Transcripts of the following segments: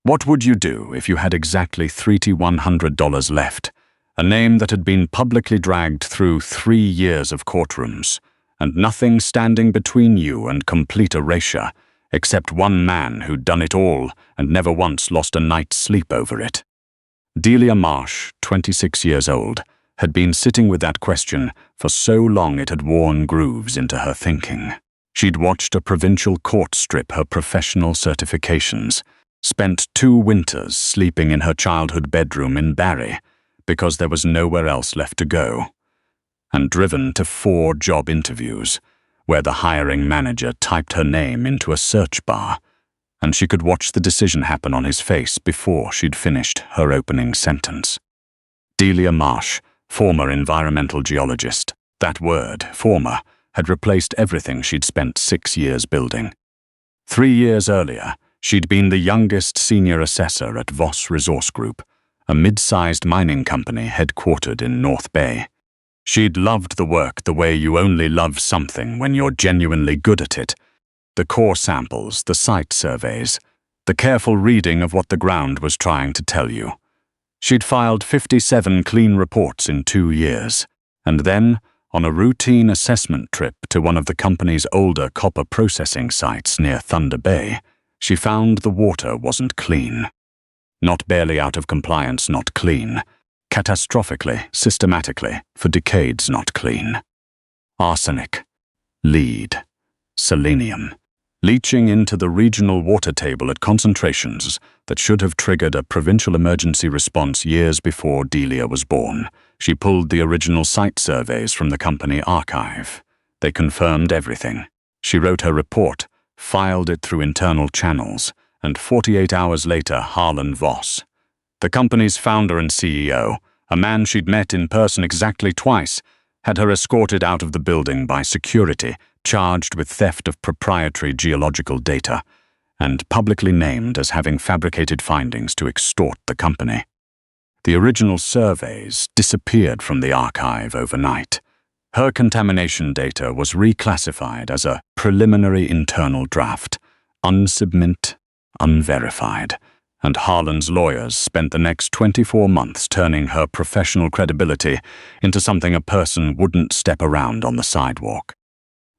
What would you do if you had exactly $3,100 left, a name that had been publicly dragged through 3 years of courtrooms, and nothing standing between you and complete erasure, except one man who'd done it all and never once lost a night's sleep over it? Delia Marsh, 26 years old, had been sitting with that question for so long it had worn grooves into her thinking. She'd watched a provincial court strip her professional certifications, spent 2 winters sleeping in her childhood bedroom in Barrie because there was nowhere else left to go, and driven to 4 job interviews where the hiring manager typed her name into a search bar, and she could watch the decision happen on his face before she'd finished her opening sentence. Delia Marsh, former environmental geologist. That word, former, had replaced everything she'd spent 6 years building. 3 years earlier, she'd been the youngest senior assessor at Voss Resource Group, a mid-sized mining company headquartered in North Bay. She'd loved the work the way you only love something when you're genuinely good at it. The core samples, the site surveys, the careful reading of what the ground was trying to tell you. She'd filed 57 clean reports in 2 years, and then, on a routine assessment trip to one of the company's older copper processing sites near Thunder Bay, she found the water wasn't clean. Not barely out of compliance, not clean. Catastrophically, systematically, for decades not clean. Arsenic, lead, selenium, leaching into the regional water table at concentrations that should have triggered a provincial emergency response years before Delia was born. She pulled the original site surveys from the company archive. They confirmed everything. She wrote her report, filed it through internal channels, and 48 hours later, Harlan Voss, the company's founder and CEO, a man she'd met in person exactly twice, had her escorted out of the building by security, charged with theft of proprietary geological data, and publicly named as having fabricated findings to extort the company. The original surveys disappeared from the archive overnight. Her contamination data was reclassified as a preliminary internal draft, unsubmit, unverified, and Harlan's lawyers spent the next 24 months turning her professional credibility into something a person wouldn't step around on the sidewalk.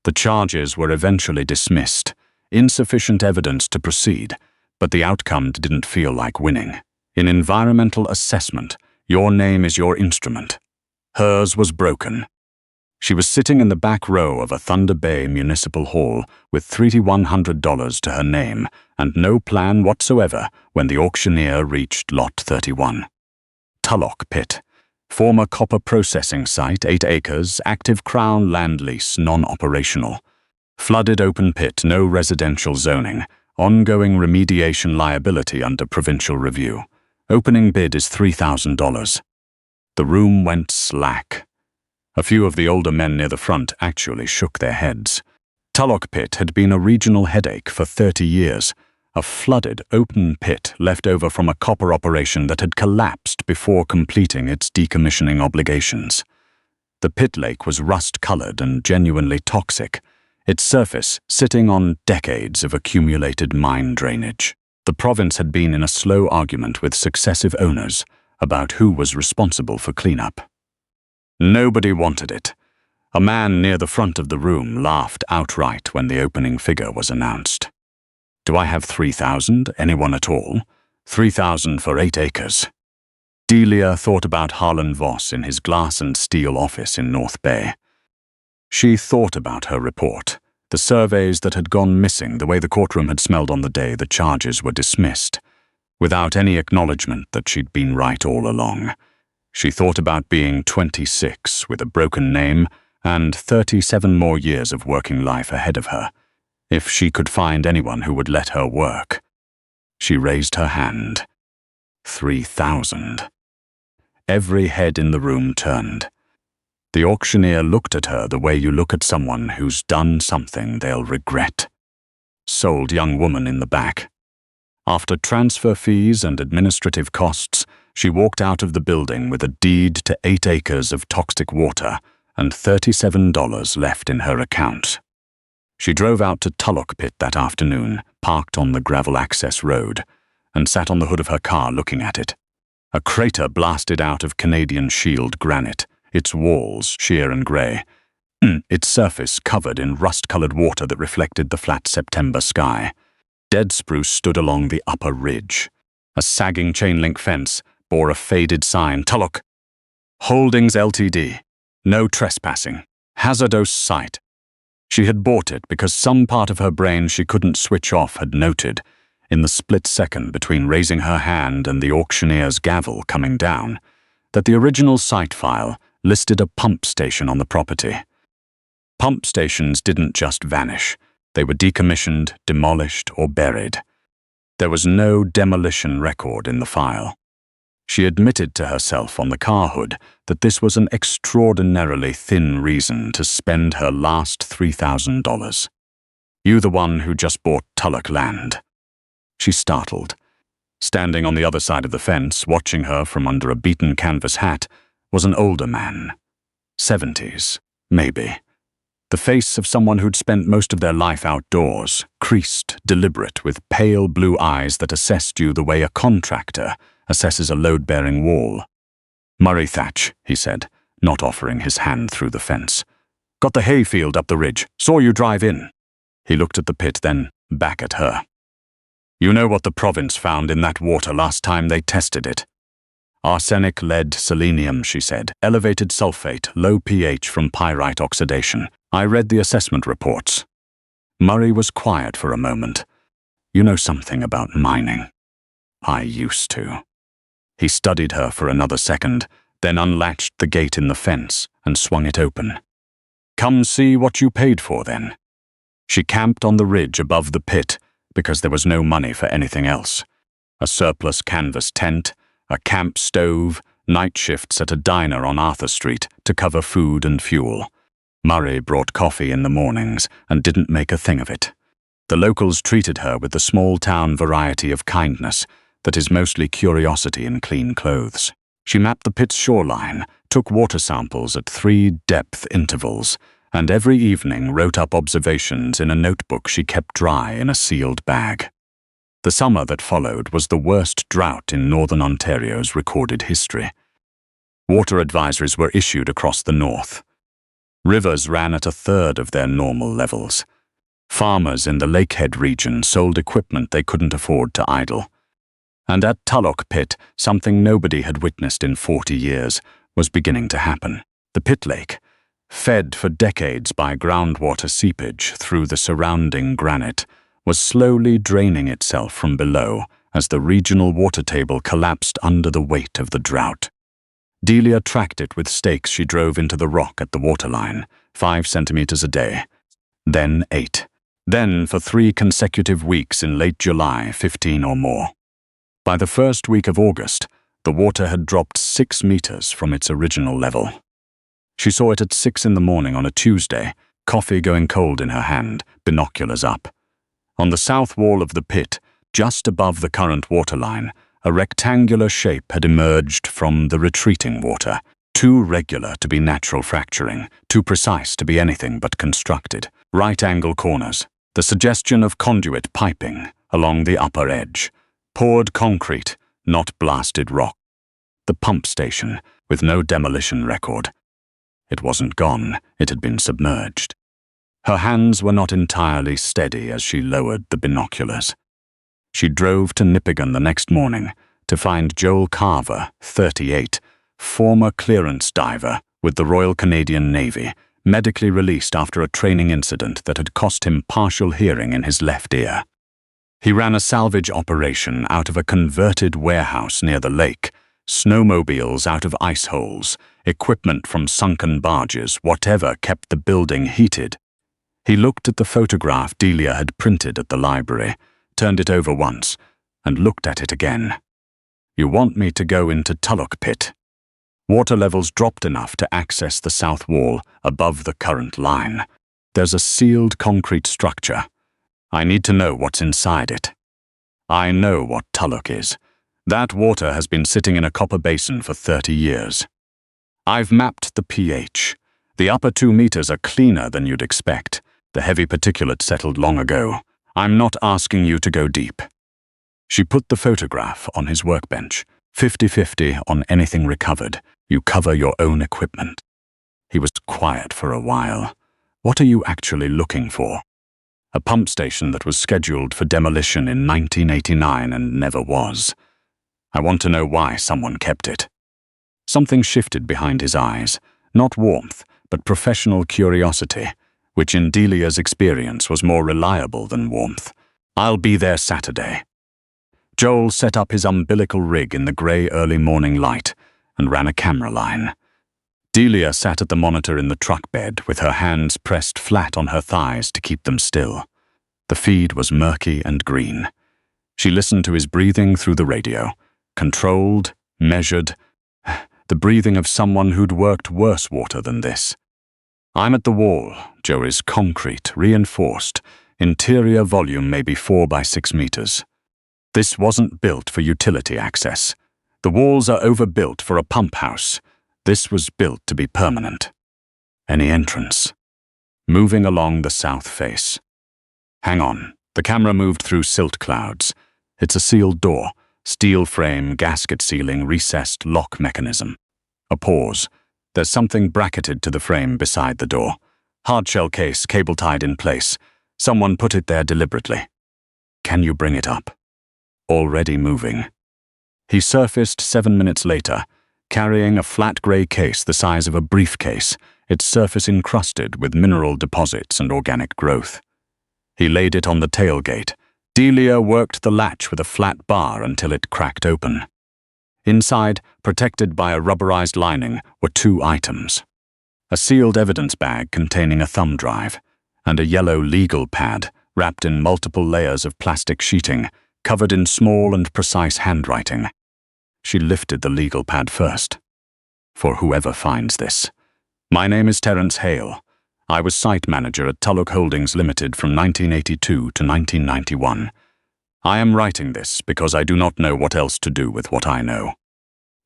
The charges were eventually dismissed, insufficient evidence to proceed, but the outcome didn't feel like winning. In environmental assessment, your name is your instrument. Hers was broken. She was sitting in the back row of a Thunder Bay Municipal Hall with $3,100 to her name and no plan whatsoever when the auctioneer reached Lot 31. Tulloch Pit, former copper processing site, 8 acres, active Crown land lease, non-operational. Flooded open pit, no residential zoning, ongoing remediation liability under provincial review. Opening bid is $3,000. The room went slack. A few of the older men near the front actually shook their heads. Tulloch Pit had been a regional headache for 30 years, a flooded open pit left over from a copper operation that had collapsed before completing its decommissioning obligations. The pit lake was rust-colored and genuinely toxic, its surface sitting on decades of accumulated mine drainage. The province had been in a slow argument with successive owners about who was responsible for cleanup. Nobody wanted it. A man near the front of the room laughed outright when the opening figure was announced. Do I have 3,000? Anyone at all? 3,000 for 8 acres. Delia thought about Harlan Voss in his glass and steel office in North Bay. She thought about her report, the surveys that had gone missing, the way the courtroom had smelled on the day the charges were dismissed, without any acknowledgement that she'd been right all along. She thought about being 26 with a broken name and 37 more years of working life ahead of her, if she could find anyone who would let her work. She raised her hand. 3,000. Every head in the room turned. The auctioneer looked at her the way you look at someone who's done something they'll regret. Sold young woman in the back. After transfer fees and administrative costs, she walked out of the building with a deed to 8 acres of toxic water and $37 left in her account. She drove out to Tulloch Pit that afternoon, parked on the gravel access road, and sat on the hood of her car looking at it. A crater blasted out of Canadian Shield granite, its walls sheer and grey, its surface covered in rust-coloured water that reflected the flat September sky. Dead spruce stood along the upper ridge. A sagging chain-link fence bore a faded sign, Tulloch Holdings Ltd. No trespassing. Hazardous site. She had bought it because some part of her brain she couldn't switch off had noted, in the split second between raising her hand and the auctioneer's gavel coming down, that the original site file listed a pump station on the property. Pump stations didn't just vanish. They were decommissioned, demolished, or buried. There was no demolition record in the file. She admitted to herself on the car hood that this was an extraordinarily thin reason to spend her last $3,000. You the one who just bought Tulloch land. She startled. Standing on the other side of the fence, watching her from under a beaten canvas hat, was an older man. 70s, maybe. The face of someone who'd spent most of their life outdoors, creased, deliberate, with pale blue eyes that assessed you the way a contractor assesses a load-bearing wall. Murray Thatch, he said, not offering his hand through the fence. Got the hayfield up the ridge. Saw you drive in. He looked at the pit, then back at her. You know what the province found in that water last time they tested it? Arsenic, lead, selenium, she said. Elevated sulfate, low pH from pyrite oxidation. I read the assessment reports. Murray was quiet for a moment. You know something about mining. I used to. He studied her for another second, then unlatched the gate in the fence and swung it open. Come see what you paid for, then. She camped on the ridge above the pit because there was no money for anything else. A surplus canvas tent, a camp stove, night shifts at a diner on Arthur Street to cover food and fuel. Murray brought coffee in the mornings and didn't make a thing of it. The locals treated her with the small-town variety of kindness that is mostly curiosity in clean clothes. She mapped the pit's shoreline, took water samples at 3 depth intervals, and every evening wrote up observations in a notebook she kept dry in a sealed bag. The summer that followed was the worst drought in northern Ontario's recorded history. Water advisories were issued across the north. Rivers ran at 1/3 of their normal levels. Farmers in the Lakehead region sold equipment they couldn't afford to idle. And at Tulloch Pit, something nobody had witnessed in 40 years was beginning to happen. The pit lake, fed for decades by groundwater seepage through the surrounding granite, was slowly draining itself from below as the regional water table collapsed under the weight of the drought. Delia tracked it with stakes she drove into the rock at the waterline, 5 centimeters a day, then 8. Then for 3 consecutive weeks in late July, 15 or more. By the first week of August, the water had dropped 6 meters from its original level. She saw it at 6 in the morning on a Tuesday, coffee going cold in her hand, binoculars up. On the south wall of the pit, just above the current waterline, a rectangular shape had emerged from the retreating water, too regular to be natural fracturing, too precise to be anything but constructed. Right-angle corners, the suggestion of conduit piping along the upper edge. Poured concrete, not blasted rock. The pump station, with no demolition record. It wasn't gone, it had been submerged. Her hands were not entirely steady as she lowered the binoculars. She drove to Nipigon the next morning to find Joel Carver, 38, former clearance diver with the Royal Canadian Navy, medically released after a training incident that had cost him partial hearing in his left ear. He ran a salvage operation out of a converted warehouse near the lake, snowmobiles out of ice holes, equipment from sunken barges, whatever kept the building heated. He looked at the photograph Delia had printed at the library, turned it over once, and looked at it again. You want me to go into Tulloch Pit? Water levels dropped enough to access the south wall above the current line. There's a sealed concrete structure. I need to know what's inside it. I know what Tulloch is. That water has been sitting in a copper basin for 30 years. I've mapped the pH. The upper 2 meters are cleaner than you'd expect. The heavy particulate settled long ago. I'm not asking you to go deep. She put the photograph on his workbench. 50-50 on anything recovered. You cover your own equipment. He was quiet for a while. What are you actually looking for? A pump station that was scheduled for demolition in 1989 and never was. I want to know why someone kept it. Something shifted behind his eyes. Not warmth, but professional curiosity, which in Delia's experience was more reliable than warmth. I'll be there Saturday. Joel set up his umbilical rig in the grey early morning light and ran a camera line. Delia sat at the monitor in the truck bed with her hands pressed flat on her thighs to keep them still. The feed was murky and green. She listened to his breathing through the radio, controlled, measured, the breathing of someone who'd worked worse water than this. I'm at the wall. Joe is concrete, reinforced, interior volume maybe 4 by 6 meters. This wasn't built for utility access. The walls are overbuilt for a pump house. This was built to be permanent. Any entrance? Moving along the south face. Hang on. The camera moved through silt clouds. It's a sealed door. Steel frame, gasket ceiling, recessed lock mechanism. A pause. There's something bracketed to the frame beside the door. Hardshell case, cable tied in place. Someone put it there deliberately. Can you bring it up? Already moving. He surfaced 7 minutes later, carrying a flat grey case the size of a briefcase, its surface encrusted with mineral deposits and organic growth. He laid it on the tailgate. Delia worked the latch with a flat bar until it cracked open. Inside, protected by a rubberized lining, were 2 items. A sealed evidence bag containing a thumb drive, and a yellow legal pad wrapped in multiple layers of plastic sheeting, covered in small and precise handwriting. She lifted the legal pad first. For whoever finds this. My name is Terence Hale. I was site manager at Tulloch Holdings Limited from 1982 to 1991. I am writing this because I do not know what else to do with what I know.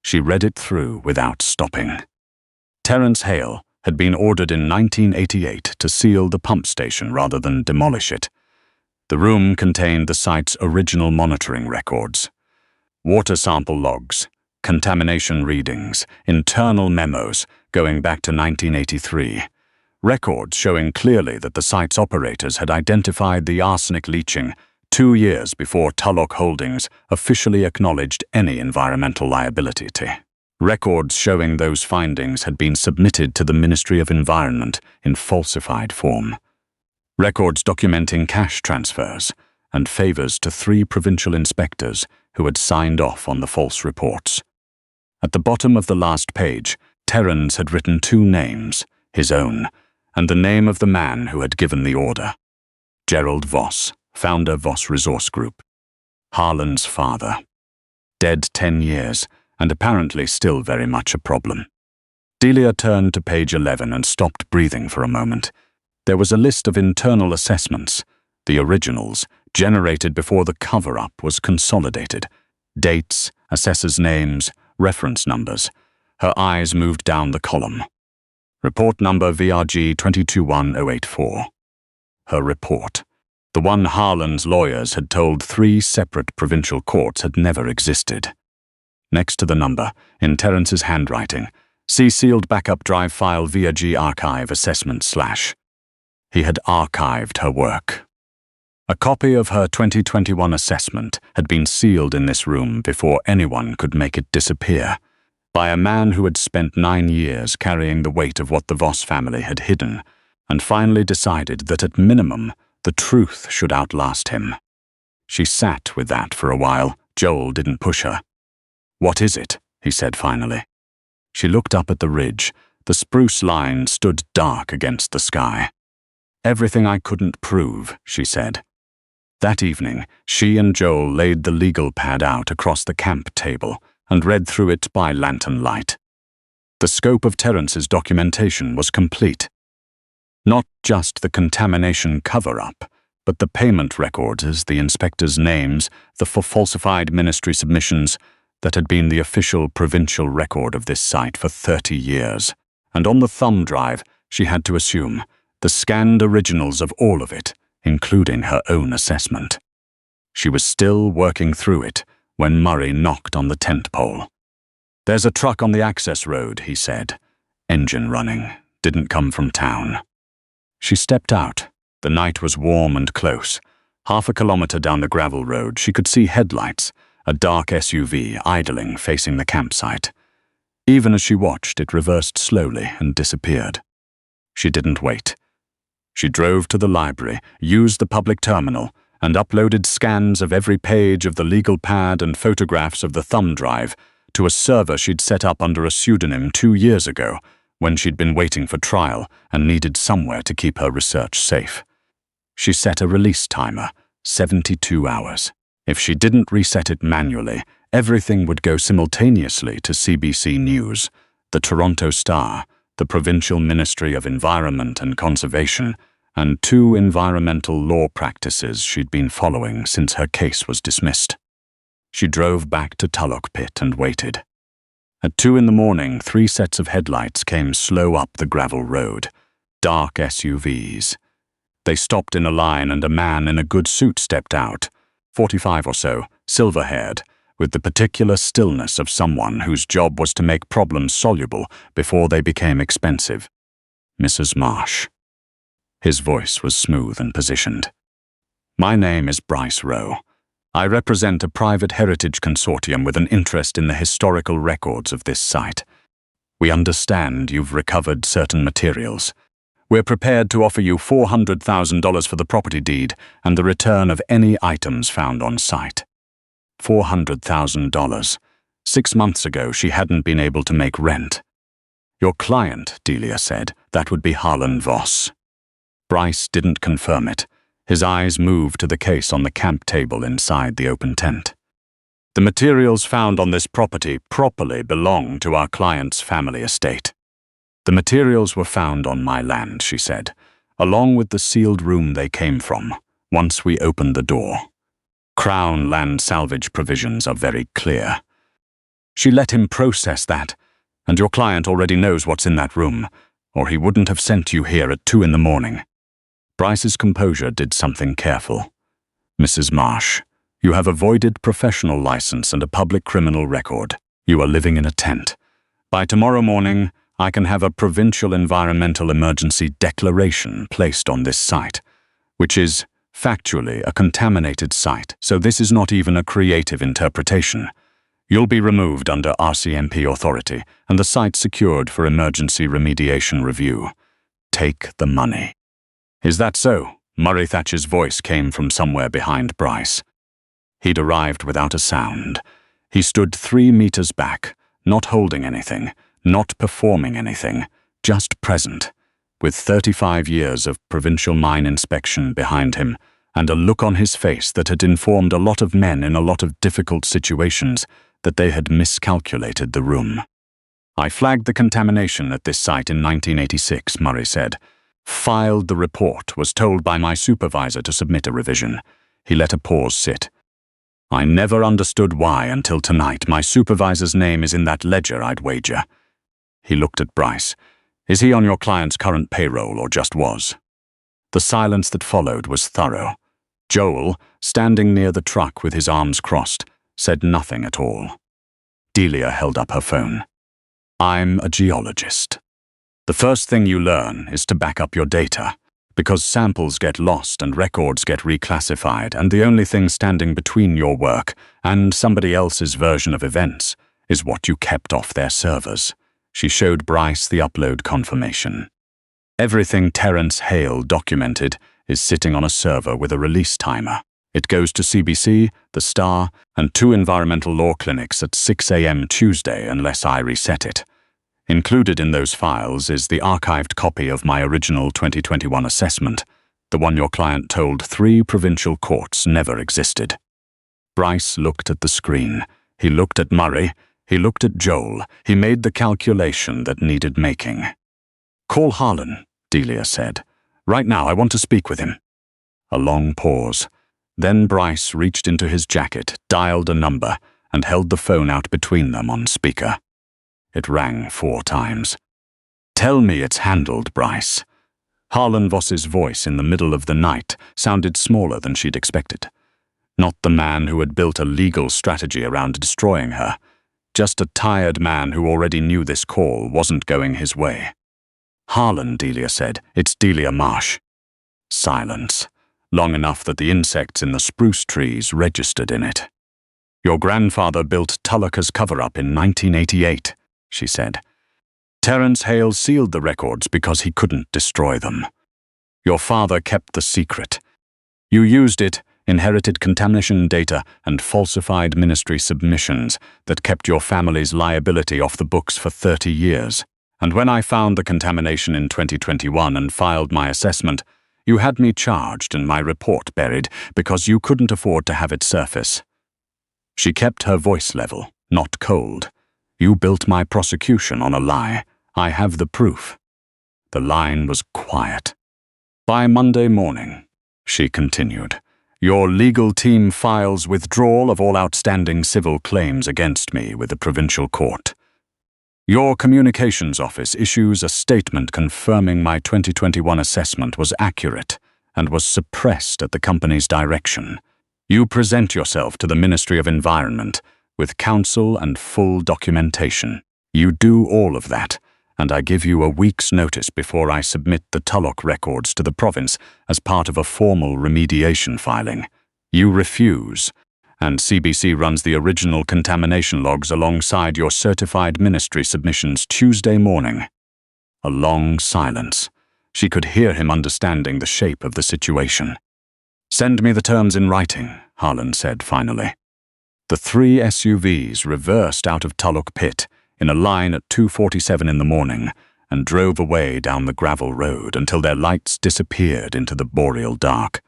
She read it through without stopping. Terence Hale had been ordered in 1988 to seal the pump station rather than demolish it. The room contained the site's original monitoring records. Water sample logs, contamination readings, internal memos going back to 1983. Records showing clearly that the site's operators had identified the arsenic leaching 2 years before Tulloch Holdings officially acknowledged any environmental liability. Records showing those findings had been submitted to the Ministry of Environment in falsified form. Records documenting cash transfers and favors to 3 provincial inspectors who had signed off on the false reports. At the bottom of the last page, Terence had written 2 names, his own, and the name of the man who had given the order. Gerald Voss, founder Voss Resource Group. Harlan's father. Dead 10 years, and apparently still very much a problem. Delia turned to page 11 and stopped breathing for a moment. There was a list of internal assessments, the originals, generated before the cover-up was consolidated. Dates, assessors' names, reference numbers. Her eyes moved down the column. Report number VRG 221084. Her report. The one Harlan's lawyers had told 3 separate provincial courts had never existed. Next to the number, in Terence's handwriting, see sealed backup drive file VRG archive assessment /. He had archived her work. A copy of her 2021 assessment had been sealed in this room before anyone could make it disappear, by a man who had spent 9 years carrying the weight of what the Voss family had hidden, and finally decided that at minimum, the truth should outlast him. She sat with that for a while. Joel didn't push her. "What is it?" he said finally. She looked up at the ridge. The spruce line stood dark against the sky. "Everything I couldn't prove," she said. That evening, she and Joel laid the legal pad out across the camp table and read through it by lantern light. The scope of Terence's documentation was complete. Not just the contamination cover-up, but the payment records, the inspectors' names, the falsified ministry submissions that had been the official provincial record of this site for 30 years. And on the thumb drive, she had to assume, the scanned originals of all of it, including her own assessment. She was still working through it when Murray knocked on the tent pole. "There's a truck on the access road," he said. "Engine running. Didn't come from town." She stepped out. The night was warm and close. Half a kilometer down the gravel road, she could see headlights, a dark SUV idling facing the campsite. Even as she watched, it reversed slowly and disappeared. She didn't wait. She drove to the library, used the public terminal, and uploaded scans of every page of the legal pad and photographs of the thumb drive to a server she'd set up under a pseudonym 2 years ago when she'd been waiting for trial and needed somewhere to keep her research safe. She set a release timer, 72 hours. If she didn't reset it manually, everything would go simultaneously to CBC News, the Toronto Star, the Provincial Ministry of Environment and Conservation, and 2 environmental law practices she'd been following since her case was dismissed. She drove back to Tulloch Pit and waited. At 2 in the morning, 3 sets of headlights came slow up the gravel road, dark SUVs. They stopped in a line and a man in a good suit stepped out, 45 or so, silver-haired, with the particular stillness of someone whose job was to make problems soluble before they became expensive. Mrs. Marsh. His voice was smooth and positioned. "My name is Bryce Rowe. I represent a private heritage consortium with an interest in the historical records of this site. We understand you've recovered certain materials. We're prepared to offer you $400,000 for the property deed and the return of any items found on site." $400,000. 6 months ago, she hadn't been able to make rent. "Your client," Delia said, "that would be Harlan Voss." Bryce didn't confirm it. His eyes moved to the case on the camp table inside the open tent. "The materials found on this property properly belong to our client's family estate." "The materials were found on my land," she said, "along with the sealed room they came from, once we opened the door. Crown land salvage provisions are very clear." She let him process that, "And your client already knows what's in that room, or he wouldn't have sent you here at 2 in the morning." Bryce's composure did something careful. "Mrs. Marsh, you have a voided professional license and a public criminal record. You are living in a tent. By tomorrow morning, I can have a provincial environmental emergency declaration placed on this site, which is factually a contaminated site, so this is not even a creative interpretation. You'll be removed under RCMP authority and the site secured for emergency remediation review. Take the money." "Is that so?" Murray Thatcher's voice came from somewhere behind Bryce. He'd arrived without a sound. He stood 3 meters back, not holding anything, not performing anything, just present, with 35 years of provincial mine inspection behind him, and a look on his face that had informed a lot of men in a lot of difficult situations that they had miscalculated the room. "I flagged the contamination at this site in 1986, Murray said. Filed the report, was told by my supervisor to submit a revision." He let a pause sit. "I never understood why until tonight. My supervisor's name is in that ledger, I'd wager." He looked at Bryce. "Is he on your client's current payroll or just was?" The silence that followed was thorough. Joel, standing near the truck with his arms crossed, said nothing at all. Delia held up her phone. "I'm a geologist. The first thing you learn is to back up your data, because samples get lost and records get reclassified, and the only thing standing between your work and somebody else's version of events is what you kept off their servers." She showed Bryce the upload confirmation. "Everything Terence Hale documented is sitting on a server with a release timer. It goes to CBC, the Star, and 2 environmental law clinics at 6 a.m. Tuesday unless I reset it. Included in those files is the archived copy of my original 2021 assessment, the one your client told 3 provincial courts never existed." Bryce looked at the screen. He looked at Murray. He looked at Joel. He made the calculation that needed making. "Call Harlan," Delia said. "Right now, I want to speak with him." A long pause. Then Bryce reached into his jacket, dialed a number, and held the phone out between them on speaker. It rang 4 times. "Tell me it's handled, Bryce." Harlan Voss's voice in the middle of the night sounded smaller than she'd expected. Not the man who had built a legal strategy around destroying her. Just a tired man who already knew this call wasn't going his way. "Harlan," Delia said. "It's Delia Marsh." Silence, long enough that the insects in the spruce trees registered in it. "Your grandfather built Tulloch's cover-up in 1988, she said. "Terence Hale sealed the records because he couldn't destroy them. Your father kept the secret. You used it, inherited contamination data and falsified ministry submissions that kept your family's liability off the books for 30 years. And when I found the contamination in 2021 and filed my assessment, you had me charged and my report buried because you couldn't afford to have it surface." She kept her voice level, not cold. "You built my prosecution on a lie. I have the proof." The line was quiet. "By Monday morning," she continued, "your legal team files withdrawal of all outstanding civil claims against me with the provincial court. Your communications office issues a statement confirming my 2021 assessment was accurate and was suppressed at the company's direction. You present yourself to the Ministry of Environment with counsel and full documentation. You do all of that, and I give you a week's notice before I submit the Tulloch records to the province as part of a formal remediation filing. You refuse, and CBC runs the original contamination logs alongside your certified ministry submissions Tuesday morning." A long silence. She could hear him understanding the shape of the situation. "Send me the terms in writing," Harlan said finally. The 3 SUVs reversed out of Tulloch Pit in a line at 2:47 in the morning and drove away down the gravel road until their lights disappeared into the boreal dark.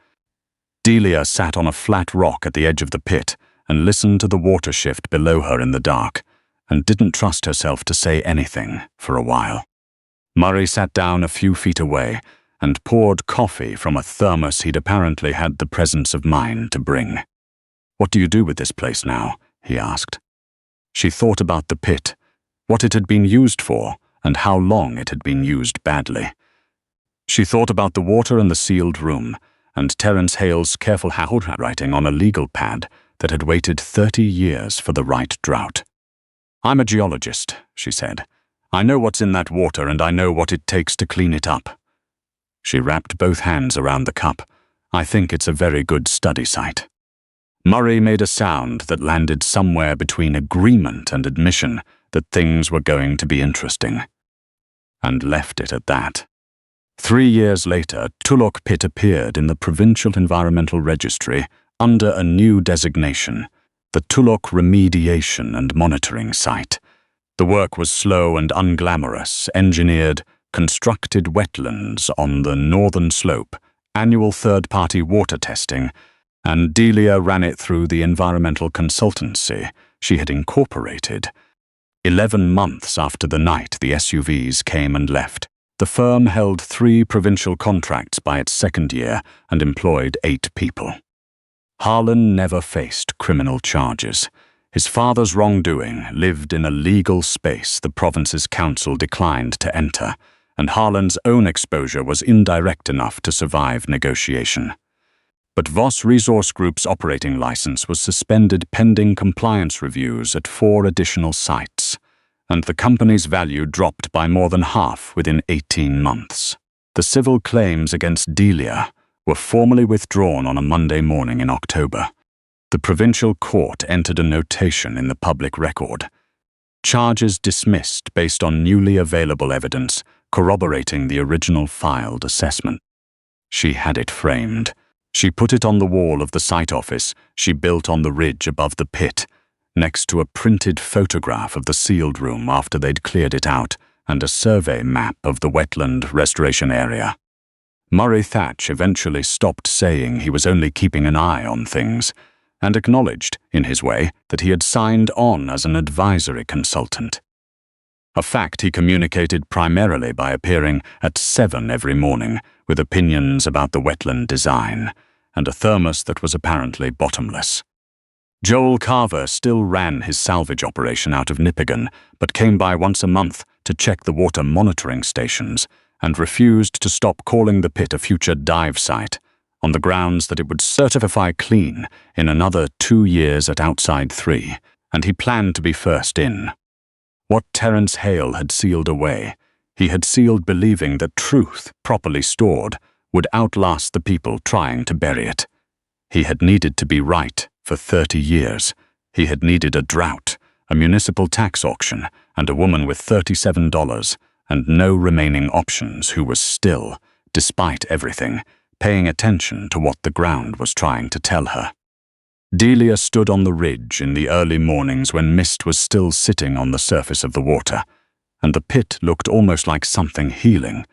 Delia sat on a flat rock at the edge of the pit and listened to the water shift below her in the dark, and didn't trust herself to say anything for a while. Murray sat down a few feet away and poured coffee from a thermos he'd apparently had the presence of mind to bring. "What do you do with this place now?" he asked. She thought about the pit, what it had been used for, and how long it had been used badly. She thought about the water and the sealed room, and Terence Hale's careful handwriting on a legal pad that had waited 30 years for the right drought. "I'm a geologist," she said. "I know what's in that water and I know what it takes to clean it up." She wrapped both hands around the cup. "I think it's a very good study site." Murray made a sound that landed somewhere between agreement and admission that things were going to be interesting, and left it at that. 3 years later, Tulloch Pit appeared in the Provincial Environmental Registry under a new designation, the Tulloch Remediation and Monitoring Site. The work was slow and unglamorous, engineered, constructed wetlands on the northern slope, annual third-party water testing, and Delia ran it through the environmental consultancy she had incorporated. 11 months after the night the SUVs came and left, the firm held 3 provincial contracts by its second year and employed 8 people. Harlan never faced criminal charges. His father's wrongdoing lived in a legal space the province's council declined to enter, and Harlan's own exposure was indirect enough to survive negotiation. But Voss Resource Group's operating license was suspended pending compliance reviews at 4 additional sites, and the company's value dropped by more than half within 18 months. The civil claims against Delia were formally withdrawn on a Monday morning in October. The provincial court entered a notation in the public record. Charges dismissed based on newly available evidence corroborating the original filed assessment. She had it framed. She put it on the wall of the site office she built on the ridge above the pit, next to a printed photograph of the sealed room after they'd cleared it out and a survey map of the wetland restoration area. Murray Thatch eventually stopped saying he was only keeping an eye on things, and acknowledged, in his way, that he had signed on as an advisory consultant. A fact he communicated primarily by appearing at 7 every morning with opinions about the wetland design, and a thermos that was apparently bottomless. Joel Carver still ran his salvage operation out of Nipigon, but came by once a month to check the water monitoring stations, and refused to stop calling the pit a future dive site, on the grounds that it would certify clean in another 2 years at outside 3, and he planned to be first in. What Terence Hale had sealed away, he had sealed believing that truth, properly stored, would outlast the people trying to bury it. He had needed to be right for 30 years. He had needed a drought, a municipal tax auction, and a woman with $37 and no remaining options who was still, despite everything, paying attention to what the ground was trying to tell her. Delia stood on the ridge in the early mornings when mist was still sitting on the surface of the water, and the pit looked almost like something healing.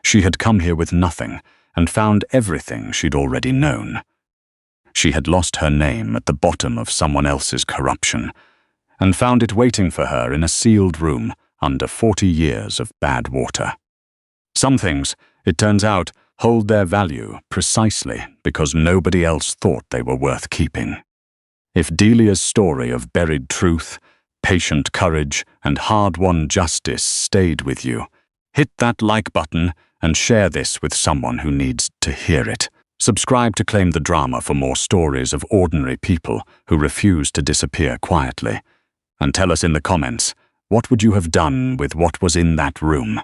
She had come here with nothing and found everything she'd already known. She had lost her name at the bottom of someone else's corruption, and found it waiting for her in a sealed room under 40 years of bad water. Some things, it turns out, hold their value precisely because nobody else thought they were worth keeping. If Delia's story of buried truth, patient courage, and hard-won justice stayed with you, hit that like button and share this with someone who needs to hear it. Subscribe to Claim the Drama for more stories of ordinary people who refuse to disappear quietly. And tell us in the comments, what would you have done with what was in that room?